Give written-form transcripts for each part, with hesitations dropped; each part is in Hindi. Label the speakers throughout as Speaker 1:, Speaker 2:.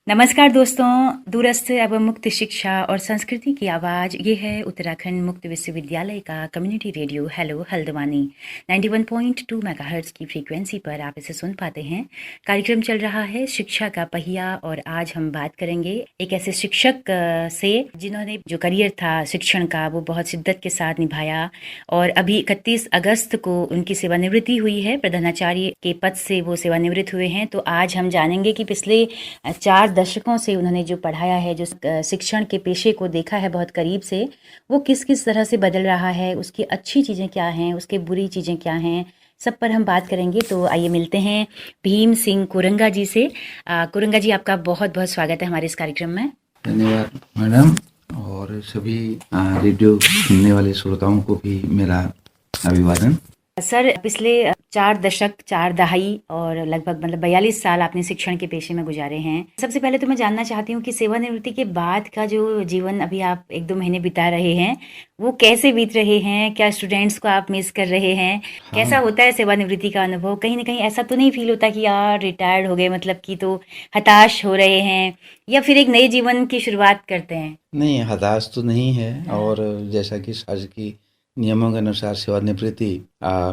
Speaker 1: नमस्कार दोस्तों, दूरस्थ एवं मुक्त शिक्षा और संस्कृति की आवाज़ ये है उत्तराखंड मुक्त विश्वविद्यालय का community radio hello Haldwani 91.2 megahertz की फ्रीक्वेंसी पर आप इसे सुन पाते हैं। कार्यक्रम चल रहा है शिक्षा का पहिया और आज हम बात करेंगे एक ऐसे शिक्षक से जिन्होंने जो करियर था शिक्षण का वो बहुत शिद्दत के साथ निभाया और अभी 31 अगस्त को उनकी सेवानिवृत्ति हुई है। प्रधानाचार्य के पद से वो सेवानिवृत्त हुए हैं। तो आज हम जानेंगे कि पिछले 4 दशकों से उन्होंने जो पढ़ाया है, जो शिक्षण के पेशे को देखा है बहुत करीब से, वो किस किस तरह से बदल रहा है, उसकी अच्छी चीज़ें क्या हैं, उसके बुरी चीज़ें क्या हैं, सब पर हम बात करेंगे। तो आइए मिलते हैं भीम सिंह कुरंगा जी से। कुरंगा जी, आपका बहुत बहुत स्वागत है हमारे इस कार्यक्रम में।
Speaker 2: धन्यवाद मैडम, और सभी रेडियो सुनने वाले श्रोताओं को भी मेरा अभिवादन।
Speaker 1: सर, पिछले 4 दशक 4 दहाई और लगभग 42 साल आपने शिक्षण के पेशे में गुजारे हैं। सबसे पहले तो मैं जानना चाहती हूँ कि सेवानिवृत्ति के बाद का जो जीवन अभी आप 1-2 महीने बिता रहे हैं, वो कैसे बीत रहे हैं? क्या स्टूडेंट्स को आप मिस कर रहे हैं? कैसा होता है सेवानिवृत्ति का अनुभव? कहीं ना कहीं ऐसा तो नहीं फील होता कि यार रिटायर्ड हो गए, मतलब कि तो हताश हो रहे हैं, या फिर एक नए जीवन की शुरुआत करते हैं?
Speaker 2: नहीं, हताश तो नहीं है। और जैसा कि आज की नियमों के अनुसार सेवानिवृत्ति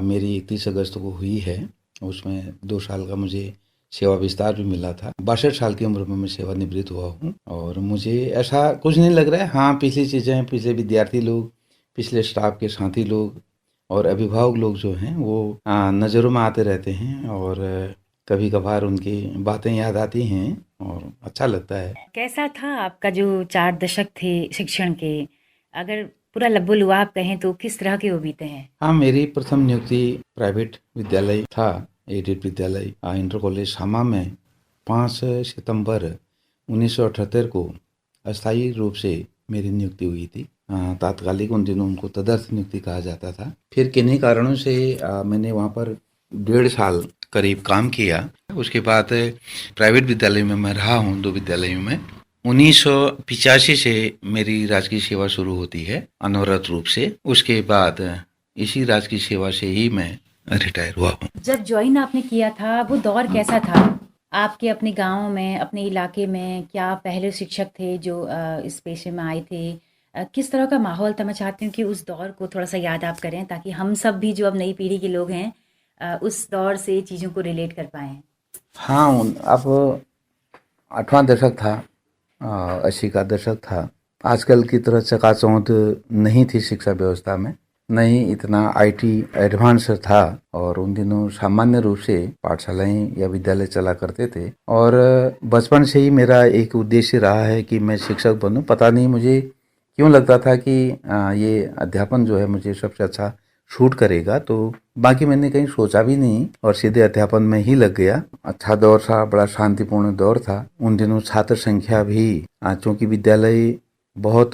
Speaker 2: मेरी 31 अगस्त को हुई है। उसमें 2 साल का मुझे सेवा विस्तार भी मिला था। 62 साल की उम्र में मैं सेवानिवृत्त हुआ हूँ और मुझे ऐसा कुछ नहीं लग रहा है। हाँ, पिछली चीज़ें, पिछले विद्यार्थी लोग, पिछले स्टाफ के साथी लोग और अभिभावक लोग जो हैं वो नज़रों में आते रहते हैं और कभी कभार उनकी बातें याद आती हैं और अच्छा लगता है।
Speaker 1: कैसा था आपका जो 4 दशक थे शिक्षण के? अगर पूरा लबो-लुआब कहें तो किस तरह के वो बीते हैं?
Speaker 2: हाँ, मेरी प्रथम नियुक्ति प्राइवेट विद्यालय था, एडेड विद्यालय इंटर कॉलेज शामा में 5 सितंबर 1978 को अस्थायी रूप से मेरी नियुक्ति हुई थी। तात्कालिक उन दिनों उनको तदर्थ नियुक्ति कहा जाता था। फिर किन्हीं कारणों से मैंने वहाँ पर 1.5 साल करीब काम किया। उसके बाद प्राइवेट विद्यालय में मैं रहा हूँ, 2 विद्यालयों में। 1985 से मेरी राजकीय सेवा शुरू होती है अनवरत रूप से। उसके बाद इसी राजकीय सेवा से ही मैं रिटायर हुआ हूँ।
Speaker 1: जब ज्वाइन आपने किया था वो दौर कैसा था आपके अपने गांव में, अपने इलाके में? क्या पहले शिक्षक थे जो इस पेशे में आए थे? किस तरह का माहौल था? मैं चाहती हूँ कि उस दौर को थोड़ा सा याद आप करें ताकि हम सब भी जो अब नई पीढ़ी के लोग हैं उस दौर से चीज़ों को रिलेट कर पाएँ।
Speaker 2: हाँ, अब 8वां दशक था, 80 का दशक था। आजकल की तरह चकाचौंध नहीं थी शिक्षा व्यवस्था में, नहीं इतना आईटी एडवांस था। और उन दिनों सामान्य रूप से पाठशालाएं या विद्यालय चला करते थे और बचपन से ही मेरा एक उद्देश्य रहा है कि मैं शिक्षक बनूं। पता नहीं मुझे क्यों लगता था कि ये अध्यापन जो है मुझे सबसे अच्छा शूट करेगा, तो बाकी मैंने कहीं सोचा भी नहीं और सीधे अध्यापन में ही लग गया। अच्छा दौर था, बड़ा शांतिपूर्ण दौर था। उन दिनों छात्र संख्या भी, चूँकि विद्यालय बहुत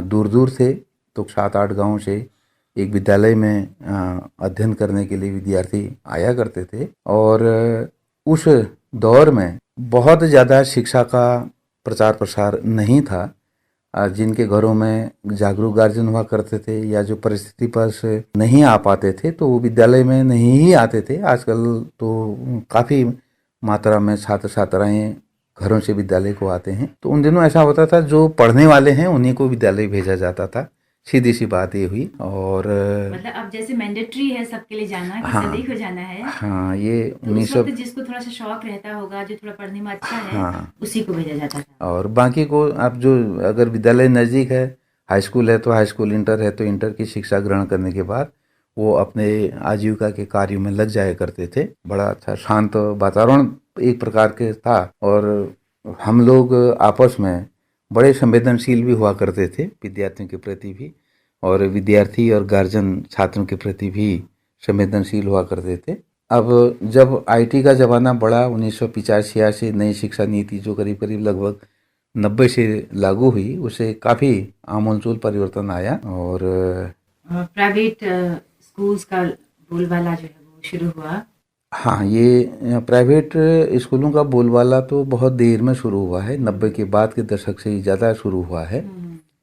Speaker 2: दूर दूर थे, तो 7-8 गाँव से एक विद्यालय में अध्ययन करने के लिए विद्यार्थी आया करते थे। और उस दौर में बहुत ज़्यादा शिक्षा का प्रचार प्रसार नहीं था। जिनके घरों में जागरूक गार्जियन हुआ करते थे या जो परिस्थिति पर से नहीं आ पाते थे तो वो विद्यालय में नहीं ही आते थे। आजकल तो काफ़ी मात्रा में छात्र छात्राएं घरों से विद्यालय को आते हैं। तो उन दिनों ऐसा होता था, जो पढ़ने वाले हैं उन्हीं को विद्यालय भेजा जाता था। सीधी सी बात ये हुई। और
Speaker 1: मतलब अब जैसे मैंडेटरी है सबके लिए जाना कि
Speaker 2: हाँ,
Speaker 1: सदैव हो जाना है।
Speaker 2: हाँ, ये
Speaker 1: तो उस वक्त जिसको थोड़ा सा शौक रहता होगा, जो थोड़ा पढ़ने में अच्छा है,
Speaker 2: हाँ,
Speaker 1: उसी को भेजा जाता था।
Speaker 2: और बाकी को अब जो, अगर विद्यालय नज़दीक है, हाई स्कूल है तो हाई स्कूल, इंटर है तो इंटर की शिक्षा ग्रहण करने के बाद वो अपने आजीविका के कार्यों में लग जाया करते थे। बड़ा अच्छा शांत वातावरण एक प्रकार के था और हम लोग आपस में बड़े संवेदनशील भी हुआ करते थे, विद्यार्थियों के प्रति भी, और विद्यार्थी और गार्जियन छात्रों के प्रति भी संवेदनशील हुआ करते थे। अब जब आईटी का ज़माना बढ़ा, 1985-86 नई शिक्षा नीति जो करीब करीब लगभग 90 से लागू हुई, उसे काफ़ी आमूलचूल परिवर्तन आया। और
Speaker 1: प्राइवेट स्कूल्स का बोलबाला जो है वो शुरू हुआ।
Speaker 2: हाँ, ये प्राइवेट स्कूलों का बोलबाला तो बहुत देर में शुरू हुआ है, 90 के बाद के दशक से ही ज़्यादा शुरू हुआ है।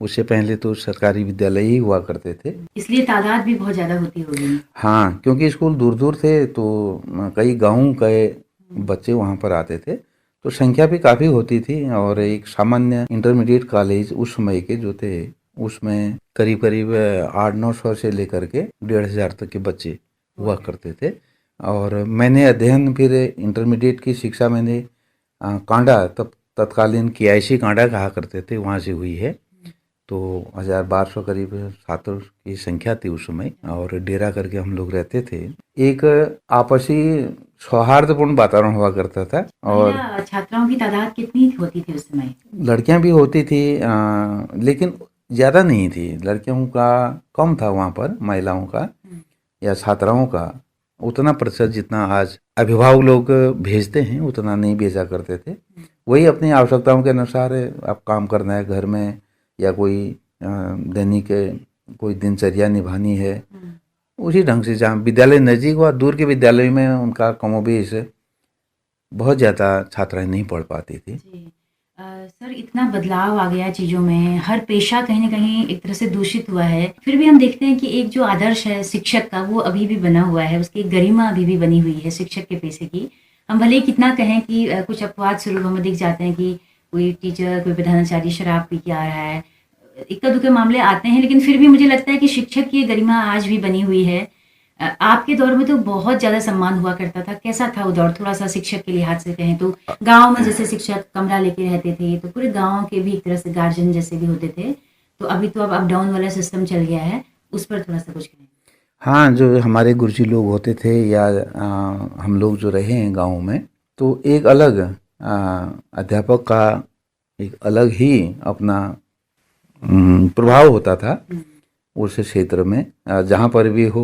Speaker 2: उससे पहले तो सरकारी विद्यालय ही हुआ करते थे,
Speaker 1: इसलिए तादाद भी बहुत ज़्यादा होती होगी।
Speaker 2: हाँ, क्योंकि स्कूल दूर दूर थे तो कई गाँव के बच्चे वहाँ पर आते थे, तो संख्या भी काफ़ी होती थी और एक सामान्य इंटरमीडिएट कॉलेज उस समय के जो थे उसमें करीब करीब 800-900 से लेकर के 1500 तक के बच्चे हुआ करते थे। और मैंने अध्ययन फिर इंटरमीडिएट की शिक्षा मैंने कांडा, तब तत्कालीन केआईसी कांडा कहा करते थे, वहाँ से हुई है। तो 1200 करीब छात्रों की संख्या थी उस समय और डेरा करके हम लोग रहते थे। एक आपसी सौहार्दपूर्ण वातावरण हुआ करता था। और
Speaker 1: छात्राओं की तादाद कितनी होती थी उस समय?
Speaker 2: लड़कियां भी होती थी, लेकिन ज़्यादा नहीं थी। लड़कियों का कम था वहाँ पर, महिलाओं का या छात्राओं का उतना प्रतिशत जितना आज अभिभावक लोग भेजते हैं उतना नहीं भेजा करते थे। वही अपनी आवश्यकताओं के अनुसार अब काम करना है घर में या कोई दैनिक कोई दिनचर्या निभानी है, उसी ढंग से जहाँ विद्यालय नज़दीक हुआ, दूर के विद्यालय में उनका कमोबेश बहुत ज़्यादा छात्राएं नहीं पढ़ पाती थी।
Speaker 1: सर, इतना बदलाव आ गया चीज़ों में, हर पेशा कहीं न कहीं एक तरह से दूषित हुआ है। फिर भी हम देखते हैं कि एक जो आदर्श है शिक्षक का वो अभी भी बना हुआ है, उसकी एक गरिमा अभी भी बनी हुई है शिक्षक के पेशे की। हम भले ही कितना कहें कि कुछ अपवाद स्वरूप हमें दिख जाते हैं कि कोई टीचर, कोई प्रधानाचार्य शराब पी के आ रहा है, इक्का-दुक्का मामले आते हैं, लेकिन फिर भी मुझे लगता है कि शिक्षक की ये गरिमा आज भी बनी हुई है। आपके दौर में तो बहुत ज़्यादा सम्मान हुआ करता था, कैसा था वो दौर? थोड़ा-सा शिक्षक के लिहाज से कहें तो गाँव में जैसे शिक्षक कमरा लेके रहते थे, तो पूरे गाँव के भी एक तरह से गार्जियन जैसे भी होते थे। तो अभी तो अब अप डाउन वाला सिस्टम चल गया है, उस पर थोड़ा-सा कुछ कहें?
Speaker 2: हाँ, जो हमारे गुरुजी लोग होते थे या हम लोग जो रहे हैं गाँव में, तो एक अलग अध्यापक का एक अलग ही अपना प्रभाव होता था उस क्षेत्र में। जहाँ पर भी हो,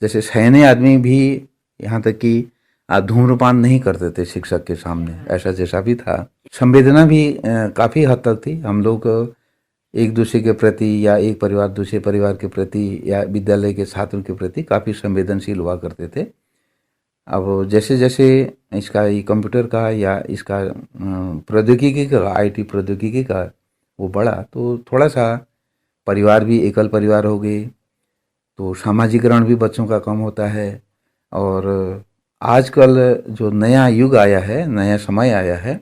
Speaker 2: जैसे सयाने आदमी भी, यहाँ तक कि धूम्रपान नहीं करते थे शिक्षक के सामने, ऐसा जैसा भी था। संवेदना भी काफ़ी हद तक थी। हम लोग एक दूसरे के प्रति या एक परिवार दूसरे परिवार के प्रति या विद्यालय के छात्रों के प्रति काफ़ी संवेदनशील हुआ करते थे। अब जैसे जैसे इसका ये कंप्यूटर का या इसका प्रौद्योगिकी का, आईटी प्रौद्योगिकी का वो बढ़ा, तो थोड़ा सा परिवार भी एकल परिवार हो गए, तो सामाजिकरण भी बच्चों का कम होता है। और आजकल जो नया युग आया है, नया समय आया है,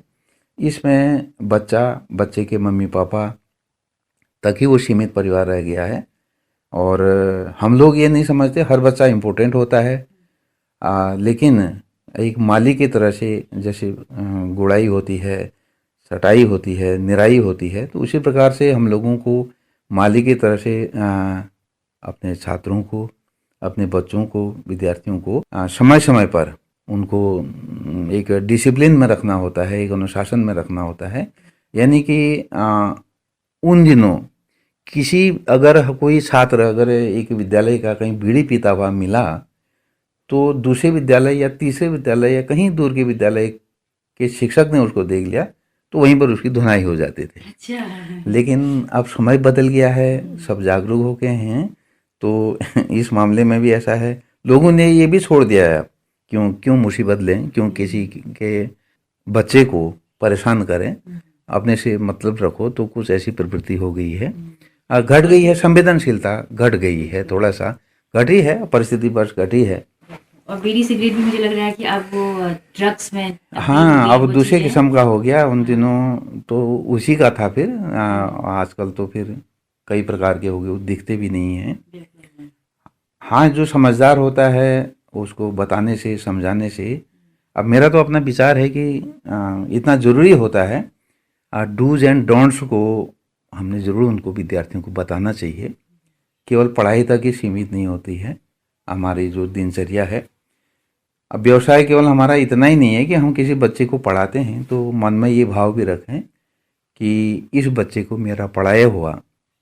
Speaker 2: इसमें बच्चे के मम्मी पापा तक ही वो सीमित परिवार रह गया है। और हम लोग ये नहीं समझते हर बच्चा इम्पोर्टेंट होता है, लेकिन एक माली की तरह से जैसे गुड़ाई होती है, सटाई होती है, निराई होती है, तो उसी प्रकार से हम लोगों को माली की तरह से अपने छात्रों को, अपने बच्चों को, विद्यार्थियों को समय समय पर उनको एक डिसिप्लिन में रखना होता है, एक अनुशासन में रखना होता है। यानी कि उन दिनों अगर कोई छात्र अगर एक विद्यालय का कहीं बीड़ी पीता हुआ मिला, तो दूसरे विद्यालय या तीसरे विद्यालय या कहीं दूर के विद्यालय के शिक्षक ने उसको देख लिया तो वहीं पर उसकी धुनाई हो जाती थी।
Speaker 1: अच्छा।
Speaker 2: लेकिन अब समय बदल गया है, सब जागरूक हो गए हैं, तो इस मामले में भी ऐसा है। लोगों ने ये भी छोड़ दिया है, क्यों मुसीबत लें, क्यों किसी के बच्चे को परेशान करें, अपने से मतलब रखो। तो कुछ ऐसी प्रवृत्ति हो गई है, घट गई है, संवेदनशीलता घट गई है, थोड़ा सा घटी है, परिस्थिति बस घटी है।
Speaker 1: और बीड़ी सिगरेट भी मुझे लग रहा है कि अब वो ड्रग्स में
Speaker 2: हाँ, अब दूसरे किस्म का हो गया। उन दिनों तो उसी का था, फिर आजकल तो फिर कई प्रकार के हो गए, दिखते भी नहीं हैं। हाँ, जो समझदार होता है उसको बताने से, समझाने से। अब मेरा तो अपना विचार है कि इतना ज़रूरी होता है, डूज एंड डोंट्स को हमने ज़रूर उनको, विद्यार्थियों को बताना चाहिए। केवल पढ़ाई तक ही सीमित नहीं होती है हमारी जो दिनचर्या है। अब व्यवसाय केवल हमारा इतना ही नहीं है कि हम किसी बच्चे को पढ़ाते हैं तो मन में ये भाव भी रखें कि इस बच्चे को मेरा पढ़ाया हुआ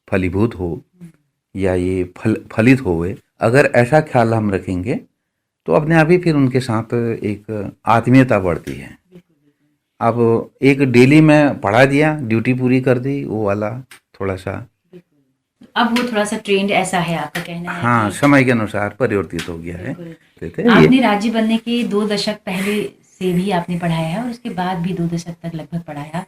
Speaker 2: फलीभूत हो या ये फलित होवे। अगर ऐसा ख्याल हम रखेंगे तो अपने आप ही फिर उनके साथ एक आत्मीयता बढ़ती है। अब एक डेली में पढ़ा दिया, ड्यूटी पूरी कर दी, वो वाला थोड़ा सा
Speaker 1: अब वो थोड़ा सा ट्रेंड ऐसा है, आपका कहना है?
Speaker 2: हाँ, समय के अनुसार परिवर्तित हो गया है।
Speaker 1: आपने राज्य बनने के 2 दशक पहले से भी आपने पढ़ाया है और उसके बाद भी 2 दशक तक लगभग पढ़ाया।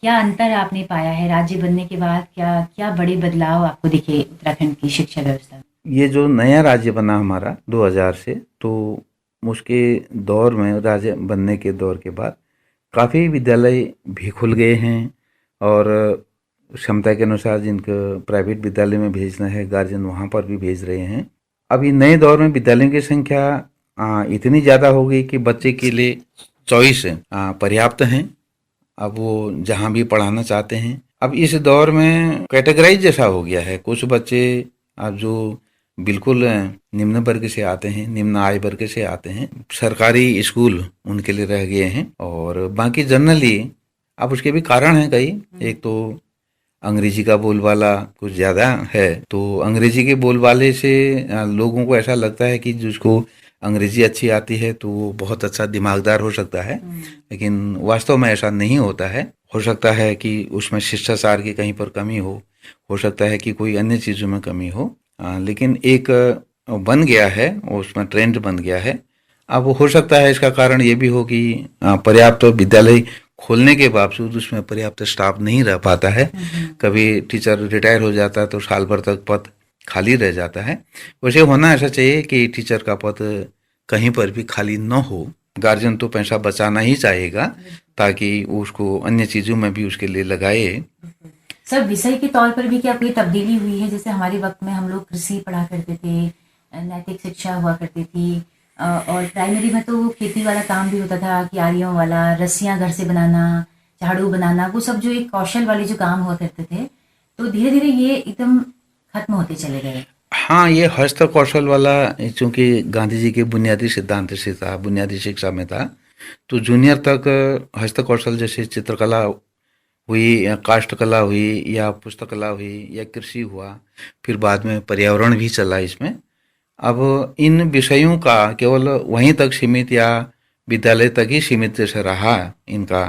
Speaker 1: क्या अंतर आपने पाया है राज्य बनने के बाद? क्या बड़े बदलाव आपको दिखे उत्तराखंड की शिक्षा व्यवस्था?
Speaker 2: ये जो नया राज्य बना हमारा 2000 से, तो उसके दौर में, राज्य बनने के दौर के बाद काफ़ी विद्यालय भी खुल गए हैं और क्षमता के अनुसार जिनको प्राइवेट विद्यालय में भेजना है गार्जियन वहाँ पर भी भेज रहे हैं। अभी नए दौर में विद्यालयों की संख्या इतनी ज़्यादा हो गई कि बच्चे के लिए चॉइस पर्याप्त हैं। अब वो जहाँ भी पढ़ाना चाहते हैं। अब इस दौर में कैटेगराइज जैसा हो गया है। कुछ बच्चे अब जो बिल्कुल निम्न वर्ग से आते हैं, निम्न आय वर्ग से आते हैं, सरकारी स्कूल उनके लिए रह गए हैं और बाकी जनरली अब उसके भी कारण हैं कई। एक तो अंग्रेजी का बोलबाला कुछ ज़्यादा है, तो अंग्रेजी के बोलबाले से लोगों को ऐसा लगता है कि जिसको अंग्रेजी अच्छी आती है तो वो बहुत अच्छा दिमागदार हो सकता है, लेकिन वास्तव में ऐसा नहीं होता है। हो सकता है कि उसमें शिष्टाचार की कहीं पर कमी हो सकता है कि कोई अन्य चीज़ों में कमी हो, लेकिन एक बन गया है, उसमें ट्रेंड बन गया है। अब हो सकता है इसका कारण ये भी हो कि पर्याप्त विद्यालय खोलने के बावजूद उसमें पर्याप्त स्टाफ नहीं रह पाता है। कभी टीचर रिटायर हो जाता है तो साल भर तक पद खाली रह जाता है। वैसे होना ऐसा चाहिए कि टीचर का पद कहीं पर भी खाली न हो। गार्जियन तो पैसा बचाना ही चाहेगा ताकि उसको अन्य चीज़ों में भी उसके लिए लगाए।
Speaker 1: सर, विषय के तौर पर भी क्या कोई तब्दीली हुई है? जैसे हमारे वक्त में हम लोग कृषि पढ़ा करते थे, नैतिक शिक्षा हुआ करती थी, और प्राइमरी में तो खेती वाला काम भी होता था, क्यारियों वाला, रस्सियां घर से बनाना, झाड़ू बनाना, वो सब जो एक कौशल वाले जो काम हुआ करते थे, तो धीरे धीरे ये एकदम खत्म होते चले गए।
Speaker 2: हाँ, ये हस्त कौशल वाला चूंकि गांधी जी के बुनियादी सिद्धांत से था, बुनियादी शिक्षा में था, तो जूनियर तक हस्त कौशल जैसे चित्रकला हुई या काष्ठकला हुई या पुस्तकला हुई या कृषि हुआ, फिर बाद में पर्यावरण भी चला इसमें। अब इन विषयों का केवल वहीं तक सीमित या विद्यालय तक ही सीमित जैसे रहा इनका।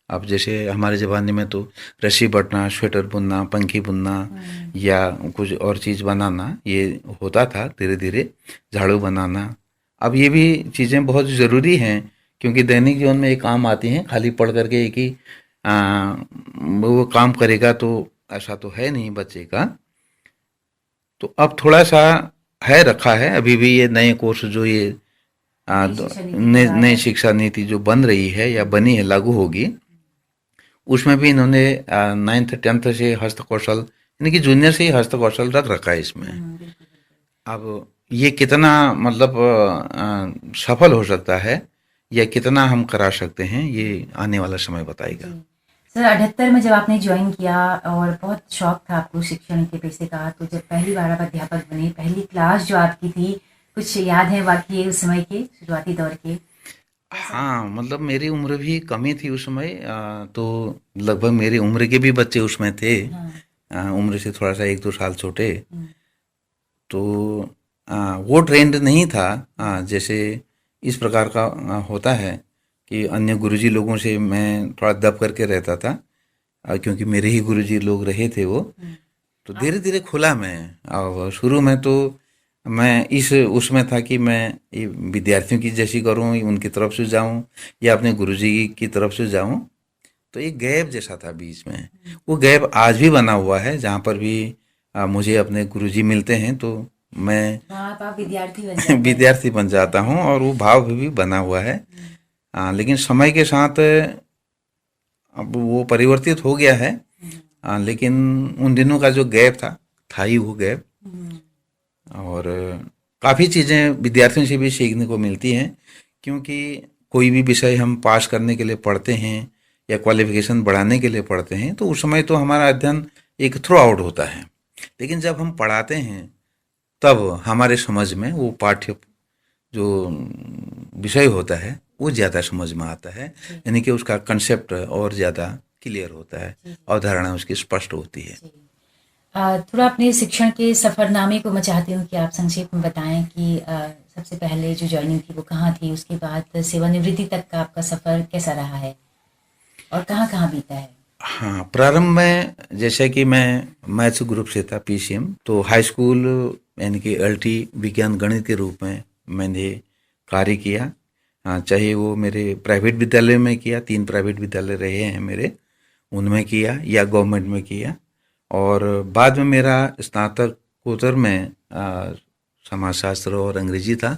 Speaker 2: अब जैसे हमारे ज़माने में तो रस्सी बटना, स्वेटर बुनना, पंखी बुनना या कुछ और चीज़ बनाना ये होता था, धीरे धीरे झाड़ू बनाना। अब ये भी चीज़ें बहुत ज़रूरी हैं क्योंकि दैनिक जीवन में ये काम आती हैं। खाली पढ़ करके एक ही वो काम करेगा तो ऐसा तो है नहीं बच्चे का। तो अब थोड़ा सा है, रखा है अभी भी ये नए कोर्स जो ये नई शिक्षा नीति जो बन रही है या बनी है, लागू होगी, उसमें भी इन्होंने 9th 10th से हस्त कौशल यानी कि जूनियर से ही हस्त कौशल रख रखा है इसमें। अब ये कितना मतलब सफल हो सकता है या कितना हम करा सकते हैं ये आने वाला समय बताएगा।
Speaker 1: सर, 78 में जब आपने ज्वाइन किया और बहुत शौक था आपको शिक्षण के पेशे का, तो जब पहली बार आप अध्यापक बने, पहली क्लास जो आपकी थी, कुछ याद है वाकई उस समय के शुरुआती दौर के?
Speaker 2: हाँ, मतलब मेरी उम्र भी कम ही थी उस समय, तो लगभग मेरी उम्र के भी बच्चे उसमें थे। उम्र से थोड़ा सा 1-2 साल छोटे। तो वो ट्रेंड नहीं था जैसे इस प्रकार का होता है कि अन्य गुरुजी लोगों से मैं थोड़ा दब करके रहता था, क्योंकि मेरे ही गुरुजी लोग रहे थे वो। तो धीरे धीरे खुला मैं। और शुरू में तो मैं इस उसमें था कि मैं ये विद्यार्थियों की जैसी करूं, उनकी तरफ से जाऊं या अपने गुरुजी की तरफ से जाऊं। तो एक गैप जैसा था बीच में। वो गैप आज भी बना हुआ है, जहाँ पर भी मुझे अपने गुरुजी मिलते हैं तो मैं
Speaker 1: आप विद्यार्थी बन जाते हैं।
Speaker 2: विद्यार्थी बन जाता हूँ और वो भाव भी बना हुआ है। लेकिन समय के साथ अब वो परिवर्तित हो गया है। लेकिन उन दिनों का जो गैप था ही वो गैप। और काफ़ी चीज़ें विद्यार्थियों से भी सीखने को मिलती हैं, क्योंकि कोई भी विषय हम पास करने के लिए पढ़ते हैं या क्वालिफिकेशन बढ़ाने के लिए पढ़ते हैं तो उस समय तो हमारा अध्ययन एक थ्रू आउट होता है, लेकिन जब हम पढ़ाते हैं तब हमारे समझ में वो पाठ्य जो विषय होता है वो ज़्यादा समझ में आता है, यानी कि उसका कंसेप्ट और ज़्यादा क्लियर होता है, अवधारणा उसकी स्पष्ट होती है।
Speaker 1: थोड़ा अपने शिक्षण के सफ़रनामे को मैं चाहती हूँ कि आप संक्षेप में बताएं कि सबसे पहले जो जॉइनिंग थी वो कहाँ थी, उसके बाद सेवानिवृत्ति तक का आपका सफ़र कैसा रहा है और कहाँ कहाँ बीता है?
Speaker 2: हाँ, प्रारंभ में जैसे कि मैं मैथ्स ग्रुप से था, पीसीएम, तो हाई स्कूल यानी कि एलटी विज्ञान गणित के रूप में मैंने कार्य किया। चाहे वो मेरे प्राइवेट विद्यालय में किया, 3 प्राइवेट विद्यालय रहे हैं मेरे, उनमें किया या गवर्नमेंट में किया। और बाद में मेरा स्नातकोत्तर में समाजशास्त्र और अंग्रेजी था,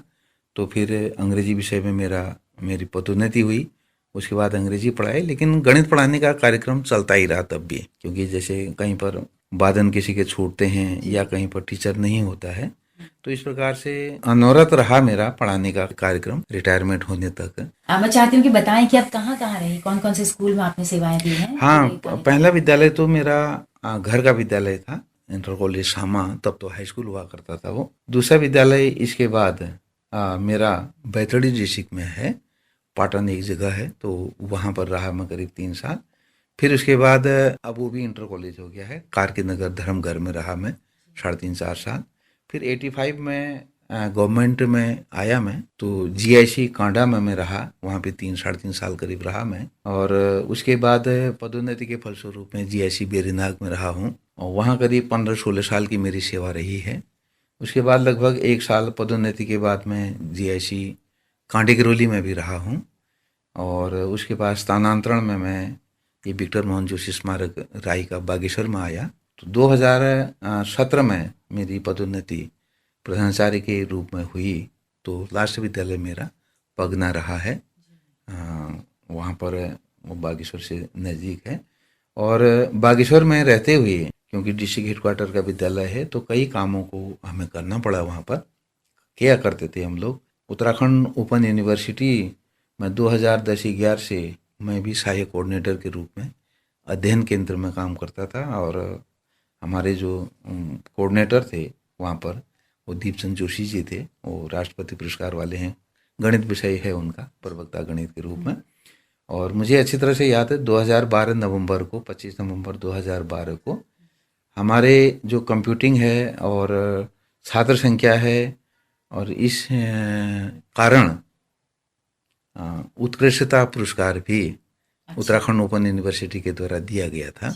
Speaker 2: तो फिर अंग्रेजी विषय में मेरी पदोन्नति हुई उसके बाद अंग्रेजी पढ़ाई, लेकिन गणित पढ़ाने का कार्यक्रम चलता ही रहा तब भी, क्योंकि जैसे कहीं पर वादन किसी के छूटते हैं या कहीं पर टीचर नहीं होता है, तो इस प्रकार से अनवरत रहा मेरा पढ़ाने का कार्यक्रम रिटायरमेंट होने तक।
Speaker 1: मैं चाहती हूँ कि बताएं कि आप कहाँ कहाँ रहे, कौन कौन से स्कूल में आपने सेवाएं दी हैं।
Speaker 2: हाँ, पहला विद्यालय तो मेरा घर का विद्यालय था, इंटर कॉलेज शामा, तब तो हाई स्कूल हुआ करता था वो। दूसरा विद्यालय इसके बाद मेरा बैतडी डिस्ट्रिक्ट में है, पाटन एक जगह है, तो वहाँ पर रहा मैं करीब 3 साल। फिर उसके बाद अब वो भी इंटर कॉलेज हो गया है, कार के नगर धर्मघर में रहा मैं 3.5-4 साल। फिर 85 में गवर्नमेंट में आया मैं, तो जीआईसी कांडा में मैं रहा, वहाँ पे 3-3.5 साल करीब रहा मैं। और उसके बाद पदोन्नति के फलस्वरूप मैं जीआईसी बेरीनाग में रहा हूँ, और वहाँ करीब 15-16 साल की मेरी सेवा रही है। उसके बाद लगभग 1 साल पदोन्नति के बाद मैं जीआईसी कांडी किरोली में भी रहा हूँ, और उसके बाद स्थानांतरण में मैं ये विक्टर मोहन जोशी स्मारक राई का बागेश्वर में आया। तो 2017 में मेरी पदोन्नति प्रधानाचार्य के रूप में हुई, तो लास्ट विद्यालय मेरा पगना रहा है, वहाँ पर वो बागेश्वर से नज़दीक है। और बागेश्वर में रहते हुए, क्योंकि डिस्ट्रिक्ट हेडक्वार्टर का विद्यालय है, तो कई कामों को हमें करना पड़ा, वहाँ पर किया करते थे हम लोग। उत्तराखंड ओपन यूनिवर्सिटी में 2010-11 से मैं भी सहायक कोऑर्डिनेटर के रूप में अध्ययन केंद्र में काम करता था, और हमारे जो कोऑर्डिनेटर थे वहाँ पर वो दीपचंद जोशी जी थे, वो राष्ट्रपति पुरस्कार वाले हैं, गणित विषय है उनका, प्रवक्ता गणित के रूप में। और मुझे अच्छी तरह से याद है 2012 नवंबर को, 25 नवंबर 2012 को हमारे जो कंप्यूटिंग है और छात्र संख्या है, और इस कारण उत्कृष्टता पुरस्कार भी उत्तराखंड ओपन यूनिवर्सिटी के द्वारा दिया गया था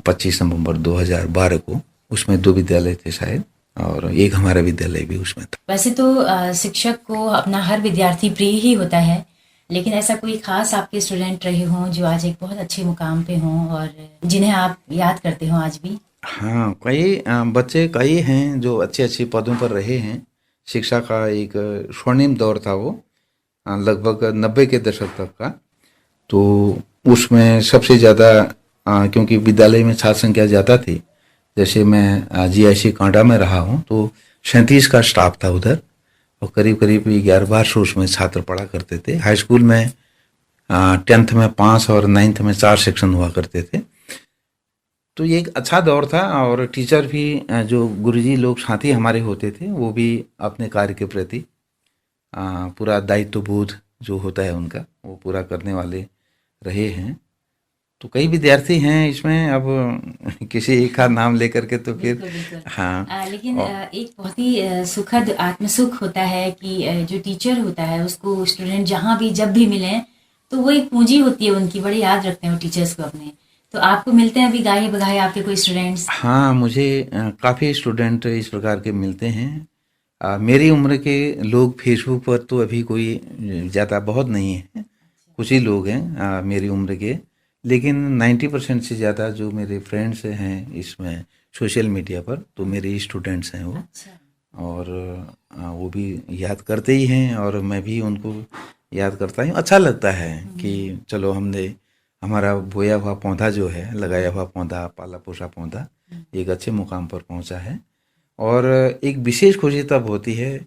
Speaker 2: 25 नवंबर 2012 को। उसमें 2 विद्यालय थे शायद, और एक हमारा विद्यालय भी उसमें था।
Speaker 1: वैसे तो शिक्षक को अपना हर विद्यार्थी प्रिय ही होता है, लेकिन ऐसा कोई खास आपके स्टूडेंट रहे हों जो आज एक बहुत अच्छे मुकाम पे हों और जिन्हें आप याद करते हो आज भी?
Speaker 2: हाँ, कई बच्चे कई हैं जो अच्छे अच्छे पदों पर रहे हैं। शिक्षा का एक स्वर्णिम दौर था वो, लगभग 90 के दशक तक का। तो उसमें सबसे ज़्यादा, क्योंकि विद्यालय में छात्र संख्या ज़्यादा थी, जैसे मैं जीआईसी कांडा में रहा हूँ, तो 37 का स्टाफ था उधर, और करीब करीब 1100 उसमें छात्र पढ़ा करते थे। हाई स्कूल में 10th में 5 और 9th में 4 सेक्शन हुआ करते थे। तो ये एक अच्छा दौर था, और टीचर भी, जो गुरुजी लोग साथी हमारे होते थे, वो भी अपने कार्य के प्रति पूरा दायित्व बोध जो होता है उनका, वो पूरा करने वाले रहे हैं। तो कई विद्यार्थी हैं इसमें, अब किसी एक का नाम लेकर के तो फिर
Speaker 1: बिल्कुल।
Speaker 2: हाँ।
Speaker 1: लेकिन एक बहुत ही सुखद आत्मसुख होता है कि जो टीचर होता है उसको स्टूडेंट जहाँ भी जब भी मिले तो वो एक पूंजी होती है उनकी, बड़े याद रखते हैं वो टीचर्स को अपने। तो आपको मिलते हैं अभी गाये बगाए आपके कोई स्टूडेंट्स?
Speaker 2: हाँ, मुझे काफ़ी स्टूडेंट इस प्रकार के मिलते हैं। मेरी उम्र के लोग फेसबुक पर तो अभी कोई ज़्यादा बहुत नहीं है, कुछ ही लोग हैं मेरी उम्र के, लेकिन 90% से ज़्यादा जो मेरे फ्रेंड्स हैं इसमें सोशल मीडिया पर, तो मेरे स्टूडेंट्स हैं वो। और वो भी याद करते ही हैं, और मैं भी उनको याद करता हूँ। अच्छा लगता है कि चलो हमने हमारा बोया हुआ पौधा जो है, लगाया हुआ पौधा, पाला पोसा पौधा एक अच्छे मुकाम पर पहुँचा है। और एक विशेष खुशी तब होती है,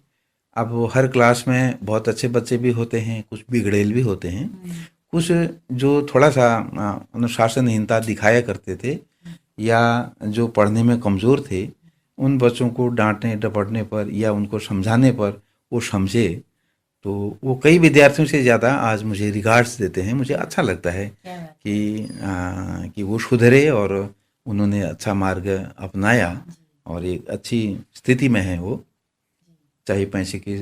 Speaker 2: अब वो हर क्लास में बहुत अच्छे बच्चे भी होते हैं, कुछ बिगड़ेल भी होते हैं, कुछ जो थोड़ा सा अनुशासनहीनता दिखाया करते थे या जो पढ़ने में कमज़ोर थे, उन बच्चों को डांटने डपटने पर या उनको समझाने पर वो समझे, तो वो कई विद्यार्थियों से ज़्यादा आज मुझे रिगार्ड्स देते हैं। मुझे अच्छा लगता है कि वो सुधरे और उन्होंने अच्छा मार्ग अपनाया और एक अच्छी स्थिति में है वो, चाहे पैसे की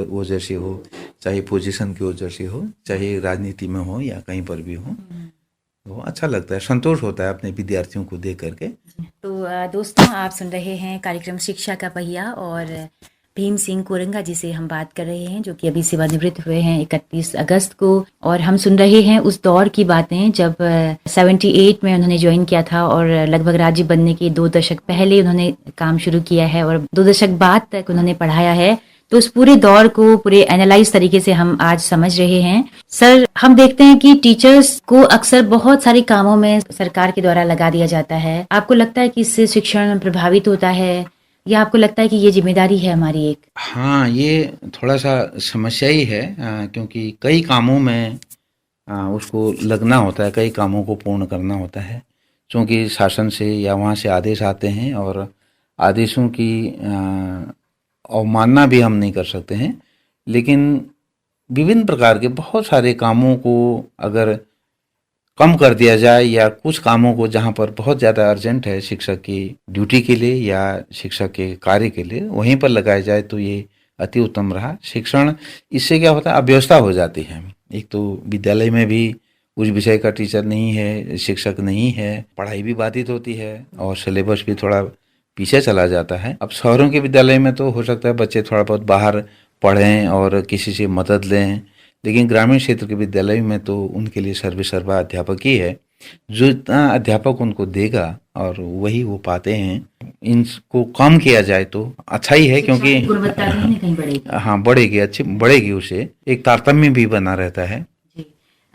Speaker 2: वजह से हो, चाहे पोजीशन की वजह से हो, चाहे राजनीति में हो या कहीं पर भी हो। तो अच्छा लगता है, संतोष होता है अपने विद्यार्थियों को देख करके।
Speaker 1: तो दोस्तों, आप सुन रहे हैं कार्यक्रम शिक्षा का पहिया और भीम सिंह कोरंगा जी से हम बात कर रहे हैं, जो कि अभी सेवानिवृत्त हुए हैं 31 अगस्त को। और हम सुन रहे हैं उस दौर की बातें जब 78 में उन्होंने ज्वाइन किया था और लगभग राज्य बनने के 2 दशक पहले उन्होंने काम शुरू किया है और 2 दशक बाद तक उन्होंने पढ़ाया है। तो उस पूरे दौर को पूरे एनालाइज तरीके से हम आज समझ रहे हैं। सर, हम देखते हैं कि टीचर्स को अक्सर बहुत सारे कामों में सरकार के द्वारा लगा दिया जाता है। आपको लगता है कि इससे शिक्षण प्रभावित होता है, या आपको लगता है कि ये जिम्मेदारी है हमारी एक?
Speaker 2: हाँ, ये थोड़ा सा समस्या ही है, क्योंकि कई कामों में उसको लगना होता है, कई कामों को पूर्ण करना होता है, क्योंकि शासन से या वहाँ से आदेश आते हैं और आदेशों की अवमानना भी हम नहीं कर सकते हैं। लेकिन विभिन्न प्रकार के बहुत सारे कामों को अगर कम कर दिया जाए, या कुछ कामों को जहाँ पर बहुत ज़्यादा अर्जेंट है शिक्षक की ड्यूटी के लिए या शिक्षक के कार्य के लिए, वहीं पर लगाया जाए तो ये अति उत्तम रहा। शिक्षण इससे क्या होता है, अव्यवस्था हो जाती है। एक तो विद्यालय में भी उस विषय का टीचर नहीं है, शिक्षक नहीं है, पढ़ाई भी बाधित होती है और सिलेबस भी थोड़ा पीछे चला जाता है। अब शहरों के विद्यालय में तो हो सकता है बच्चे थोड़ा बहुत बाहर पढ़ें और किसी से मदद लें, लेकिन ग्रामीण क्षेत्र के विद्यालय में तो उनके लिए सर्वे सर्वा अध्यापक ही है। जो इतना अध्यापक उनको देगा और वही वो पाते हैं। इनको कम किया जाए तो अच्छा ही है, क्योंकि
Speaker 1: गुणवत्ता कहीं न कहीं बढ़ेगी।
Speaker 2: हाँ, बढ़ेगी, अच्छी बढ़ेगी, उसे एक तारतम्य भी बना रहता है।
Speaker 1: जी।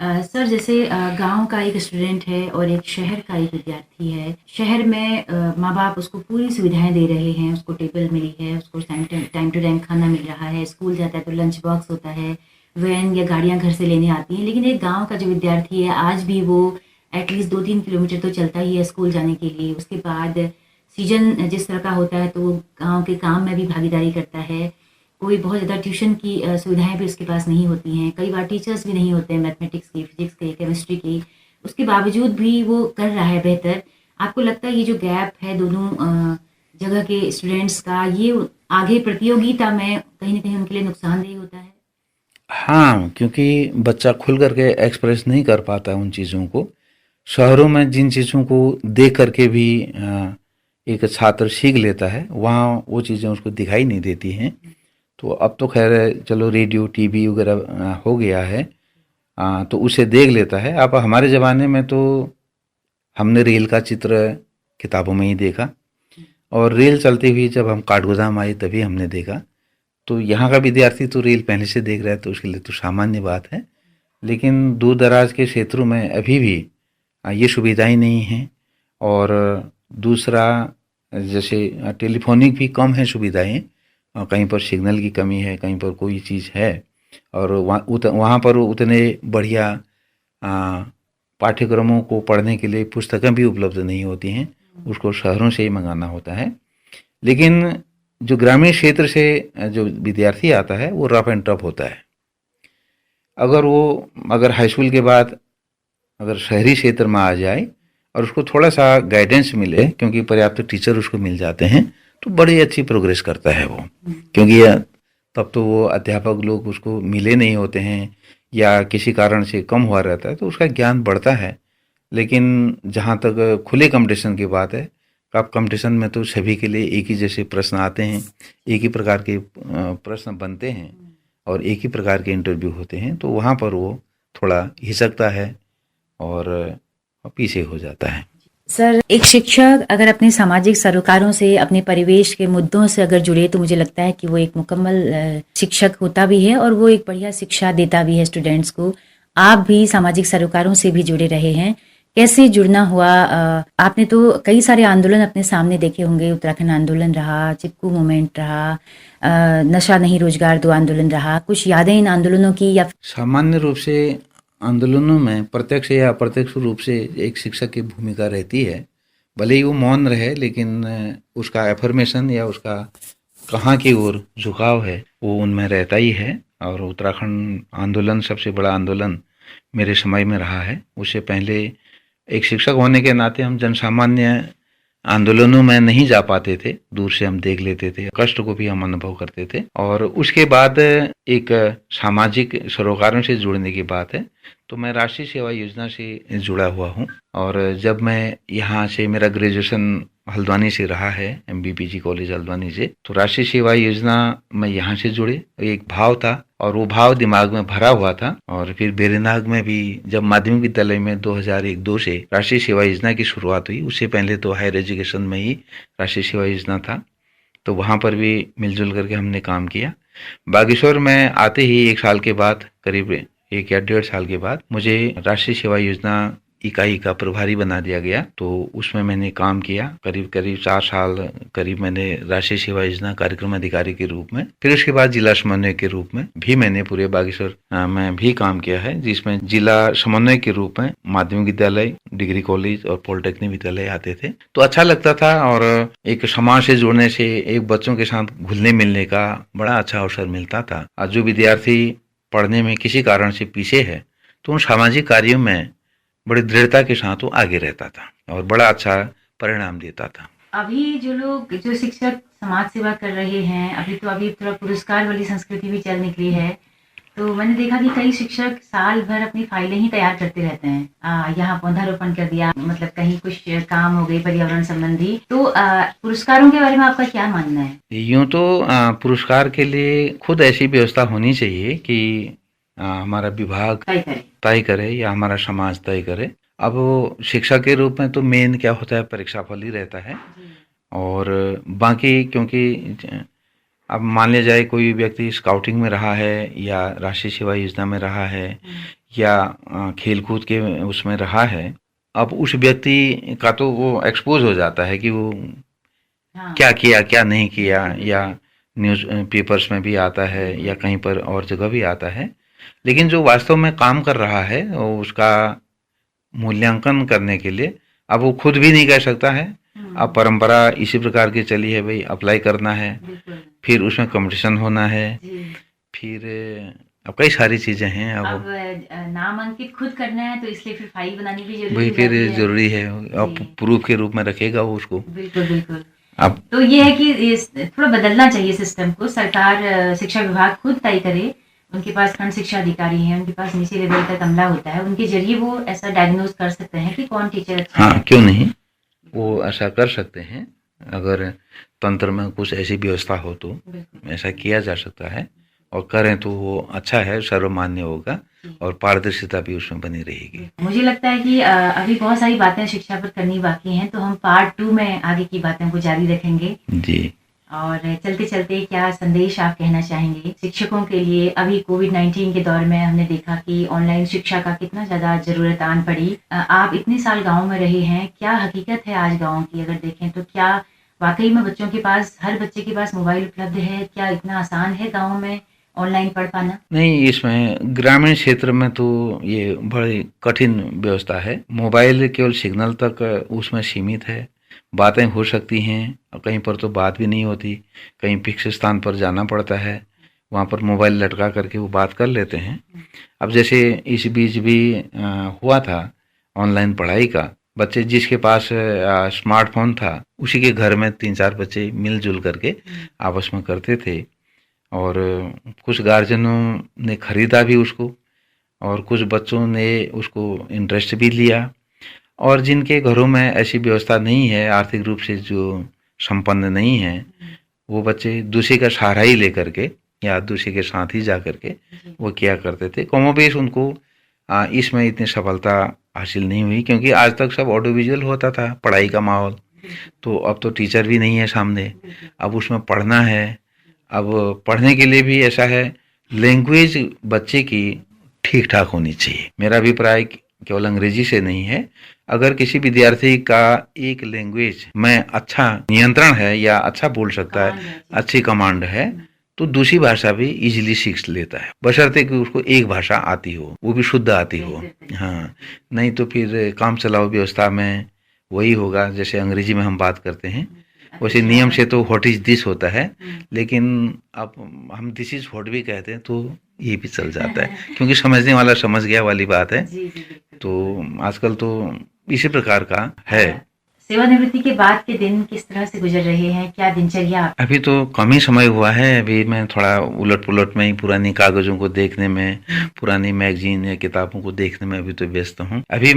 Speaker 1: सर, जैसे गांव का एक स्टूडेंट है और एक शहर का एक विद्यार्थी है। शहर में माँ बाप उसको पूरी सुविधाएं दे रहे हैं, उसको टेबल मिली है, उसको टाइम टू टाइम खाना मिल रहा है, स्कूल जाता है तो लंच बॉक्स होता है, वैन या गाड़ियां घर से लेने आती हैं। लेकिन एक गांव का जो विद्यार्थी है, आज भी वो एटलीस्ट 2-3 किलोमीटर तो चलता ही है स्कूल जाने के लिए। उसके बाद सीजन जिस तरह का होता है तो वो गाँव के काम में भी भागीदारी करता है। कोई बहुत ज़्यादा ट्यूशन की सुविधाएं भी उसके पास नहीं होती हैं। कई बार टीचर्स भी नहीं होते हैं मैथमेटिक्स के, फिजिक्स के, केमिस्ट्री के। उसके बावजूद भी वो कर रहा है बेहतर। आपको लगता है ये जो गैप है दोनों जगह के स्टूडेंट्स का, ये आगे प्रतियोगिता में कहीं ना कहीं उनके लिए नुकसानदेह होता है?
Speaker 2: हाँ, क्योंकि बच्चा खुल करके एक्सप्रेस नहीं कर पाता उन चीज़ों को। शहरों में जिन चीज़ों को देख करके भी एक छात्र सीख लेता है, वहाँ वो चीज़ें उसको दिखाई नहीं देती हैं। तो अब तो खैर चलो रेडियो टीवी वगैरह हो गया है, तो उसे देख लेता है। अब हमारे ज़माने में तो हमने रेल का चित्र किताबों में ही देखा, और रेल चलती हुई जब हम काठगोदाम आए तभी हमने देखा। तो यहाँ का विद्यार्थी तो रेल पहले से देख रहा है, तो उसके लिए तो सामान्य बात है। लेकिन दूर दराज के क्षेत्रों में अभी भी ये सुविधाएं नहीं हैं। और दूसरा, जैसे टेलीफोनिक भी कम है सुविधाएं, कहीं पर सिग्नल की कमी है, कहीं पर कोई चीज़ है, और वहाँ पर उतने बढ़िया पाठ्यक्रमों को पढ़ने के लिए पुस्तकें भी उपलब्ध नहीं होती हैं, उसको शहरों से ही मंगाना होता है। लेकिन जो ग्रामीण क्षेत्र से जो विद्यार्थी आता है वो रफ एंड टफ होता है। अगर हाई स्कूल के बाद अगर शहरी क्षेत्र में आ जाए और उसको थोड़ा सा गाइडेंस मिले, क्योंकि पर्याप्त टीचर उसको मिल जाते हैं, तो बड़ी अच्छी प्रोग्रेस करता है वो। क्योंकि तब तो वो अध्यापक लोग उसको मिले नहीं होते हैं या किसी कारण से कम हुआ रहता है, तो उसका ज्ञान बढ़ता है। लेकिन जहाँ तक खुले कंपटीशन की बात है, कप कंपटीशन में तो सभी के लिए एक ही जैसे प्रश्न आते हैं, एक ही प्रकार के प्रश्न बनते हैं और एक ही प्रकार के इंटरव्यू होते हैं, तो वहाँ पर वो थोड़ा हिचकता है और पीछे हो जाता है।
Speaker 1: सर, एक शिक्षक अगर अपने सामाजिक सरोकारों से, अपने परिवेश के मुद्दों से अगर जुड़े, तो मुझे लगता है कि वो एक मुकम्मल शिक्षक होता भी है और वो एक बढ़िया शिक्षा देता भी है स्टूडेंट्स को। आप भी सामाजिक सरोकारों से भी जुड़े रहे हैं, कैसे जुड़ना हुआ? आपने तो कई सारे आंदोलन अपने सामने देखे होंगे। उत्तराखंड आंदोलन रहा, चिपकू मूवमेंट रहा, नशा नहीं रोजगार 2 आंदोलन रहा। कुछ यादें इन आंदोलनों की? या
Speaker 2: सामान्य रूप से आंदोलनों में प्रत्यक्ष या अप्रत्यक्ष रूप से एक शिक्षक की भूमिका रहती है। भले ही वो मौन रहे, लेकिन उसका एफर्मेशन या उसका कहाँ की ओर झुकाव है वो उनमें रहता ही है। और उत्तराखंड आंदोलन सबसे बड़ा आंदोलन मेरे समय में रहा है। उससे पहले एक शिक्षक होने के नाते हम जनसामान्य आंदोलनों में नहीं जा पाते थे, दूर से हम देख लेते थे, कष्ट को भी हम अनुभव करते थे। और उसके बाद एक सामाजिक सरोकारों से जुड़ने की बात है, तो मैं राष्ट्रीय सेवा योजना से जुड़ा हुआ हूँ। और जब मैं यहाँ से, मेरा ग्रेजुएशन हल्द्वानी से रहा है, MBPG कॉलेज हल्द्वानी से, तो राष्ट्रीय सेवा योजना में यहाँ से जुड़े। एक भाव था और वो भाव दिमाग में भरा हुआ था। और फिर बेरीनाग में भी जब माध्यमिक विद्यालय में 2001-2 से राष्ट्रीय सेवा योजना की शुरुआत हुई, उससे पहले तो हायर एजुकेशन में ही राष्ट्रीय सेवा योजना था, तो वहाँ पर भी मिलजुल करके हमने काम किया। बागेश्वर में आते ही 1 साल के बाद, करीब 1 या 1.5 साल के बाद, मुझे राष्ट्रीय सेवा योजना इकाई का प्रभारी बना दिया गया। तो उसमें मैंने काम किया करीब करीब 4 साल करीब मैंने राष्ट्रीय सेवा योजना कार्यक्रम अधिकारी के रूप में। फिर उसके बाद जिला समन्वय के रूप में भी मैंने पूरे बागेश्वर में भी काम किया है, जिसमें जिला समन्वय के रूप में माध्यमिक विद्यालय, डिग्री कॉलेज और पॉलिटेक्निक विद्यालय आते थे। तो अच्छा लगता था और एक समाज से जुड़ने से, एक बच्चों के साथ घुलने मिलने का बड़ा अच्छा अवसर मिलता था। और जो विद्यार्थी पढ़ने में किसी कारण से पीछे है तो उन सामाजिक कार्यों में बड़ी दृढ़ता के साथ वो आगे रहता था और बड़ा अच्छा परिणाम देता था।
Speaker 1: अभी जो शिक्षक समाज सेवा कर रहे हैं, अभी थोड़ा पुरस्कार वाली संस्कृति भी चल निकली है। तो मैंने देखा कि कई शिक्षक साल भर अपनी फाइलें ही तैयार करते रहते हैं। यहाँ पौधारोपण कर दिया, मतलब कहीं कुछ काम हो गई पर्यावरण संबंधी। तो पुरस्कारों के बारे में आपका क्या मानना है?
Speaker 2: यूं तो पुरस्कार के लिए खुद ऐसी व्यवस्था होनी चाहिए कि हमारा विभाग तय करे या हमारा समाज तय करे। अब शिक्षक के रूप में तो मेन क्या होता है, परीक्षा फल ही रहता है। और बाकी क्योंकि अब मान लिया जाए कोई व्यक्ति स्काउटिंग में रहा है या राष्ट्रीय सेवा योजना में रहा है या खेल कूद के उसमें रहा है, अब उस व्यक्ति का तो वो एक्सपोज हो जाता है कि वो क्या किया क्या नहीं किया, या न्यूज़ पेपर्स में भी आता है या कहीं पर और जगह भी आता है। लेकिन जो वास्तव में काम कर रहा है उसका मूल्यांकन करने के लिए अब वो खुद भी नहीं कह सकता है। अब परंपरा इसी प्रकार की चली है, भाई अप्लाई करना है, फिर उसमें कंपटीशन होना है, फिर अब कई सारी चीजें हैं। अब
Speaker 1: नामांकित खुद करना है तो इसलिए फिर फाइल बनानी भी जरूरी
Speaker 2: वही फिर जरूरी है। अब प्रूफ के रूप में रखेगा वो उसको।
Speaker 1: बिल्कुल बिल्कुल। अब तो ये है कि थोड़ा बदलना चाहिए सिस्टम को। सरकार, शिक्षा विभाग खुद तय करे। उनके पास खंड शिक्षा अधिकारी हैं, उनके पास नीचे लेवल तक अमला होता है, उनके जरिए वो ऐसा डायग्नोज कर सकते हैं कि कौन टीचर अच्छा है।
Speaker 2: हाँ, क्यों नहीं, वो ऐसा कर सकते हैं। अगर तंत्र में कुछ ऐसी व्यवस्था हो तो ऐसा किया जा सकता है, और करें तो वो अच्छा है, सर्वमान्य होगा और पारदर्शिता भी उसमें बनी रहेगी।
Speaker 1: मुझे लगता है कि अभी बहुत सारी बातें शिक्षा पर करनी बाकी हैं, तो हम पार्ट 2 में आगे की बातों को जारी रखेंगे
Speaker 2: जी।
Speaker 1: और चलते चलते क्या संदेश आप कहना चाहेंगे शिक्षकों के लिए? अभी कोविड-19 के दौर में हमने देखा कि ऑनलाइन शिक्षा का कितना ज्यादा जरूरत आन पड़ी। आप इतने साल गांव में रहे हैं, क्या हकीकत है आज गांव की अगर देखें तो? क्या वाकई में बच्चों के पास, हर बच्चे के पास मोबाइल उपलब्ध है? क्या इतना आसान है गाँव में ऑनलाइन पढ़ पाना?
Speaker 2: नहीं, इसमें ग्रामीण क्षेत्र में तो ये बड़ी कठिन व्यवस्था है। मोबाइल केवल सिग्नल तक उसमें सीमित है, बातें हो सकती हैं, कहीं पर तो बात भी नहीं होती, कहीं फिक्स स्थान पर जाना पड़ता है, वहाँ पर मोबाइल लटका करके वो बात कर लेते हैं। अब जैसे इस बीच भी हुआ था ऑनलाइन पढ़ाई का, बच्चे जिसके पास स्मार्टफोन था उसी के घर में 3-4 बच्चे मिलजुल करके आपस में करते थे, और कुछ गार्जियनों ने खरीदा भी उसको और कुछ बच्चों ने उसको इंटरेस्ट भी लिया। और जिनके घरों में ऐसी व्यवस्था नहीं है, आर्थिक रूप से जो संपन्न नहीं है, वो बच्चे दूसरे का सहारा ही लेकर के या दूसरे के साथ ही जा करके वो किया करते थे। कमोबेश उनको इसमें इतनी सफलता हासिल नहीं हुई, क्योंकि आज तक सब ऑडियो विजुअल होता था पढ़ाई का माहौल। तो अब तो टीचर भी नहीं है सामने, अब उसमें पढ़ना है। अब पढ़ने के लिए भी ऐसा है, लैंग्वेज बच्चे की ठीक ठाक होनी चाहिए। मेरा अभिप्राय केवल अंग्रेजी से नहीं है, अगर किसी विद्यार्थी का एक लैंग्वेज में अच्छा नियंत्रण है या अच्छा बोल सकता है, अच्छी कमांड है, तो दूसरी भाषा भी इजीली सीख लेता है, बशर्ते कि उसको एक भाषा आती हो, वो भी शुद्ध आती हो। हाँ, नहीं तो फिर काम चलाओ व्यवस्था में वही होगा जैसे अंग्रेजी में हम बात करते हैं, वैसे नियम से तो व्हाट इज दिस होता है, लेकिन अब हम दिस इज व्हाट भी कहते हैं तो ये भी चल जाता है, क्योंकि समझने वाला समझ गया वाली बात है। तो आजकल तो इसी प्रकार का है।
Speaker 1: सेवानिवृत्ति के बाद के दिन किस तरह से गुजर रहे हैं? क्या दिनचर्या?
Speaker 2: अभी तो कम ही समय हुआ है, अभी मैं थोड़ा उलट पुलट में ही पुरानी कागजों को देखने में, पुरानी मैगजीन या किताबों को देखने में अभी तो व्यस्त हूँ। अभी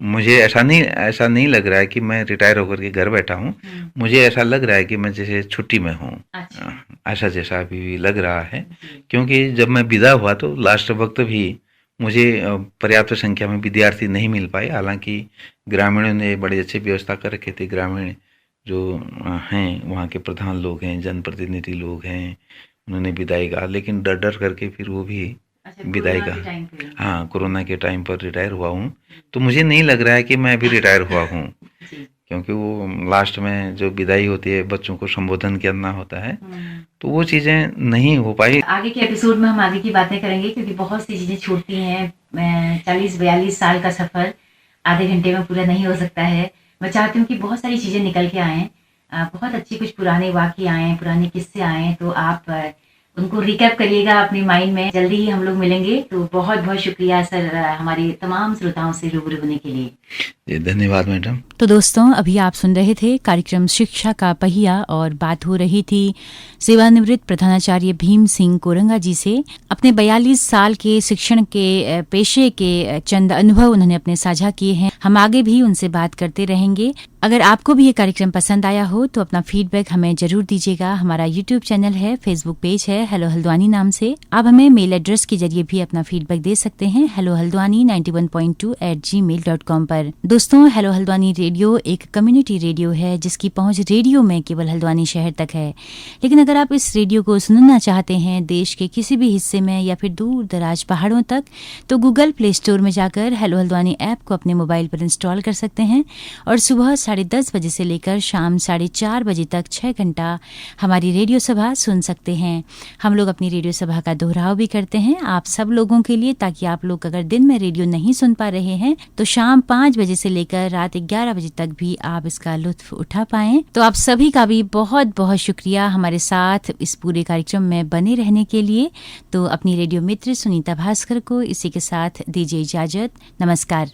Speaker 2: मुझे ऐसा नहीं लग रहा है कि मैं रिटायर होकर के घर बैठा हूँ। मुझे ऐसा लग रहा है कि मैं जैसे छुट्टी में हूँ। अच्छा। ऐसा जैसा अभी लग रहा है, क्योंकि जब मैं विदा हुआ तो लास्ट वक्त भी मुझे पर्याप्त संख्या में विद्यार्थी नहीं मिल पाए। हालांकि ग्रामीणों ने बड़ी अच्छी व्यवस्था कर रखे थे। ग्रामीण जो हैं वहाँ के प्रधान लोग हैं, जनप्रतिनिधि लोग हैं, उन्होंने विदाई कहा, लेकिन डर डर करके फिर वो भी विदाई कहा। हाँ, कोरोना के टाइम पर रिटायर हुआ हूँ। तो मुझे नहीं लग रहा है कि मैं अभी रिटायर हुआ हूँ, क्योंकि वो लास्ट में जो विदाई होती है, बच्चों को संबोधन करना होता है, तो वो चीज़ें नहीं हो पाई।
Speaker 1: आगे के एपिसोड में हम आगे की बातें करेंगे, क्योंकि बहुत सी चीज़ें छूटती हैं। 40-42 साल का सफ़र आधे घंटे में पूरा नहीं हो सकता है। मैं चाहती हूँ कि बहुत सारी चीज़ें निकल के आएँ, बहुत अच्छी कुछ पुराने वाक़ये आएँ, पुराने किस्से आएँ, तो आप उनको रिकैप करिएगा अपने माइंड में। जल्दी ही हम लोग मिलेंगे। तो बहुत बहुत शुक्रिया सर, हमारे तमाम श्रोताओं से रूबरू होने के लिए।
Speaker 2: जी, धन्यवाद मैडम।
Speaker 1: तो दोस्तों, अभी आप सुन रहे थे कार्यक्रम शिक्षा का पहिया, और बात हो रही थी सेवानिवृत्त प्रधानाचार्य भीम सिंह कोरंगा जी से। अपने 42 साल के शिक्षण के पेशे के चंद अनुभव उन्होंने अपने साझा किए हैं। हम आगे भी उनसे बात करते रहेंगे। अगर आपको भी ये कार्यक्रम पसंद आया हो तो अपना फीडबैक हमें जरूर दीजिएगा। हमारा यूट्यूब चैनल है, फेसबुक पेज है हेलो हल्द्वानी नाम से। आप हमें मेल एड्रेस के जरिए भी अपना फीडबैक दे सकते हैं, hellohaldwani91.2@gmail.com पर। दोस्तों, हेलो हल्द्वानी रेडियो एक कम्युनिटी रेडियो है, जिसकी पहुंच रेडियो में केवल हल्द्वानी शहर तक है। लेकिन अगर आप इस रेडियो को सुनना चाहते हैं देश के किसी भी हिस्से में या फिर दूर दराज पहाड़ों तक, तो गूगल प्ले स्टोर में जाकर हेलो हल्द्वानी ऐप को अपने मोबाइल पर इंस्टॉल कर सकते हैं, और सुबह 10:30 बजे से लेकर शाम 4:30 बजे तक 6 घंटा हमारी रेडियो सभा सुन सकते हैं। हम लोग अपनी रेडियो सभा का दोहराव भी करते हैं आप सब लोगों के लिए, ताकि आप लोग अगर दिन में रेडियो नहीं सुन पा रहे हैं तो शाम 5 बजे से लेकर रात 11 बजे तक भी आप इसका लुत्फ उठा पाएं। तो आप सभी का भी बहुत बहुत शुक्रिया हमारे साथ इस पूरे कार्यक्रम में बने रहने के लिए। तो अपनी रेडियो मित्र सुनीता भास्कर को इसी के साथ दीजिए इजाजत। नमस्कार।